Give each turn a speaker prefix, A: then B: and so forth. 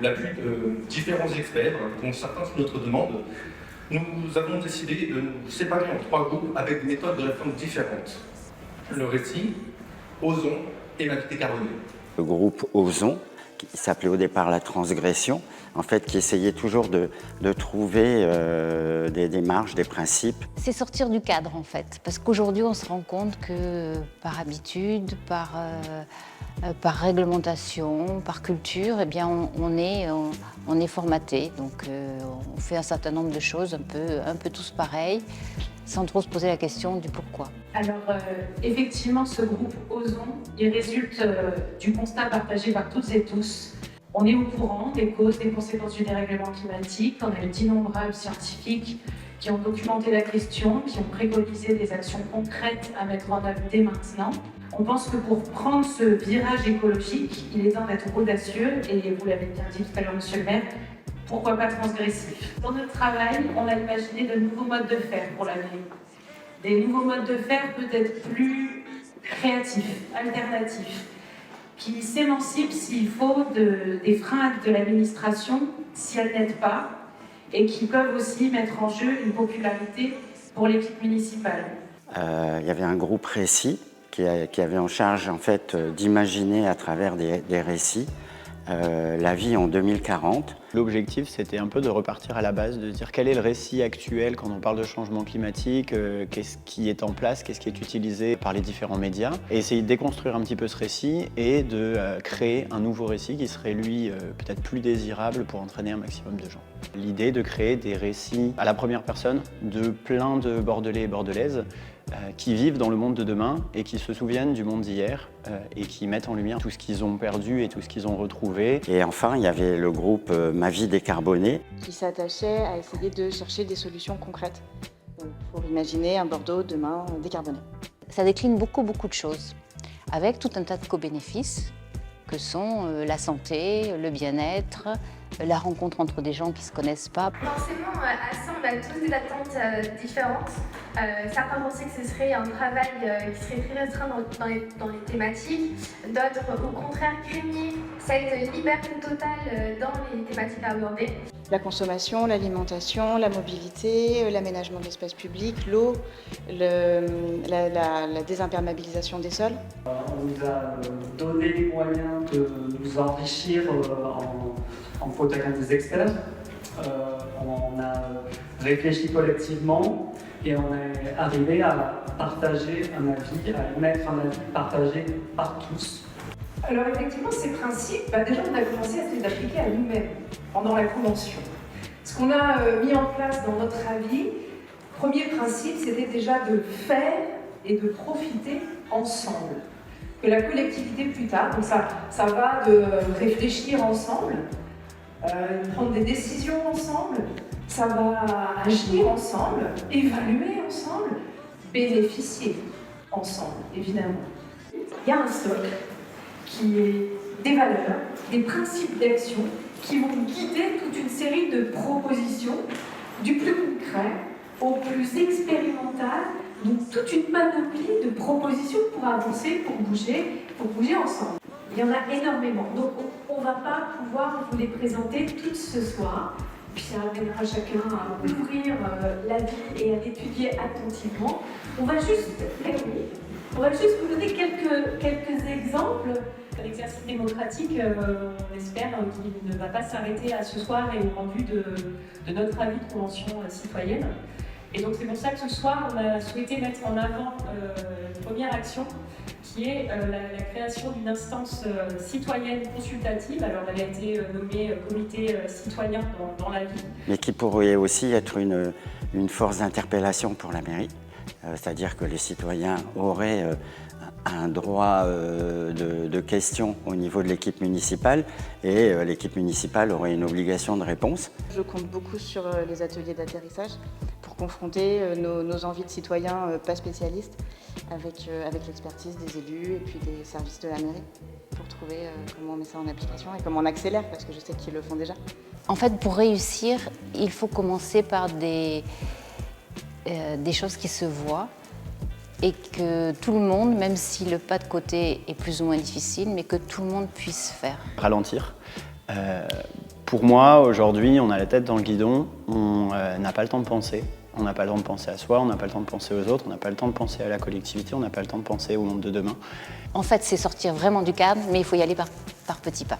A: l'appui de différents experts, dont certains sur notre demande, nous avons décidé de nous séparer en 3 groupes avec des méthodes de réforme différentes. Le récit, Osons et la vie décarbonée.
B: Le groupe Osons, qui s'appelait au départ la transgression, en fait, qui essayait toujours de trouver des démarches, des principes.
C: C'est sortir du cadre, en fait, parce qu'aujourd'hui, on se rend compte que par habitude, par réglementation, par culture, eh bien, on est formaté. Donc, on fait un certain nombre de choses un peu tous pareils, sans trop se poser la question du pourquoi.
D: Alors, effectivement, ce groupe Osons, il résulte du constat partagé par toutes et tous. On est au courant des causes, des conséquences du dérèglement climatique. On a eu d'innombrables scientifiques qui ont documenté la question, qui ont préconisé des actions concrètes à mettre en œuvre dès maintenant. On pense que pour prendre ce virage écologique, il est temps d'être audacieux et vous l'avez bien dit tout à l'heure, monsieur le maire, pourquoi pas transgressif. Dans notre travail, on a imaginé de nouveaux modes de faire pour la mairie. Des nouveaux modes de faire peut-être plus créatifs, alternatifs, qui s'émancipent s'il faut des freins de l'administration si elle n'aide pas et qui peuvent aussi mettre en jeu une popularité pour l'équipe municipale.
B: Il y avait un groupe récit qui avait en charge en fait, d'imaginer à travers des récits la vie en 2040.
E: L'objectif, c'était un peu de repartir à la base, de dire quel est le récit actuel quand on parle de changement climatique, qu'est-ce qui est en place, qu'est-ce qui est utilisé par les différents médias, et essayer de déconstruire un petit peu ce récit et de créer un nouveau récit qui serait, lui, peut-être plus désirable pour entraîner un maximum de gens. L'idée de créer des récits à la première personne de plein de Bordelais et Bordelaises qui vivent dans le monde de demain et qui se souviennent du monde d'hier et qui mettent en lumière tout ce qu'ils ont perdu et tout ce qu'ils ont retrouvé.
B: Et enfin, il y avait le groupe Ma vie décarbonée,
F: qui s'attachait à essayer de chercher des solutions concrètes pour imaginer un Bordeaux demain décarboné.
C: Ça décline beaucoup de choses, avec tout un tas de co-bénéfices que sont la santé, le bien-être, la rencontre entre des gens qui ne se connaissent pas.
G: Forcément, à ça, on a tous des attentes différentes. Certains pensaient que ce serait un travail qui serait très restreint dans les thématiques. D'autres, au contraire, craignaient cette liberté totale dans les thématiques à aborder.
F: La consommation, l'alimentation, la mobilité, l'aménagement de l'espace public, l'eau, la désimperméabilisation des sols.
H: On nous a donné les moyens de nous enrichir en fauteuil des experts. On a réfléchi collectivement et on est arrivé à partager un avis, à émettre un avis partagé par tous.
D: Alors effectivement, ces principes, déjà on a commencé à les appliquer à nous-mêmes pendant la convention. Ce qu'on a mis en place dans notre avis, premier principe, c'était déjà de faire et de profiter ensemble. Que la collectivité plus tard, donc ça va de réfléchir ensemble, prendre des décisions ensemble, ça va agir ensemble, évaluer ensemble, bénéficier ensemble, évidemment. Il y a un socle qui est des valeurs, des principes d'action qui vont guider toute une série de propositions, du plus concret au plus expérimental, donc toute une panoplie de propositions pour avancer, pour bouger ensemble. Il y en a énormément, donc on ne va pas pouvoir vous les présenter toutes ce soir, puis ça amènera chacun à ouvrir la vie et à l'étudier attentivement. On va juste vous donner quelques exemples. L'exercice démocratique, on espère qu'il ne va pas s'arrêter à ce soir et au rendu de notre avis de convention citoyenne. Et donc c'est pour ça que ce soir, on a souhaité mettre en avant une première action qui est la création d'une instance citoyenne consultative. Alors elle a été nommée comité citoyen dans la vie.
B: mais qui pourrait aussi être une force d'interpellation pour la mairie. C'est-à-dire que les citoyens auraient un droit de question au niveau de l'équipe municipale et l'équipe municipale aurait une obligation de réponse.
F: Je compte beaucoup sur les ateliers d'atterrissage pour confronter nos envies de citoyens pas spécialistes avec l'expertise des élus et puis des services de la mairie pour trouver comment on met ça en application et comment on accélère, parce que je sais qu'ils le font déjà.
C: En fait, pour réussir, il faut commencer par des choses qui se voient et que tout le monde, même si le pas de côté est plus ou moins difficile, mais que tout le monde puisse faire.
E: Ralentir, Pour moi, aujourd'hui, on a la tête dans le guidon, on n'a pas le temps de penser. On n'a pas le temps de penser à soi, on n'a pas le temps de penser aux autres, on n'a pas le temps de penser à la collectivité, on n'a pas le temps de penser au monde de demain.
C: En fait, c'est sortir vraiment du cadre, mais il faut y aller par petits pas.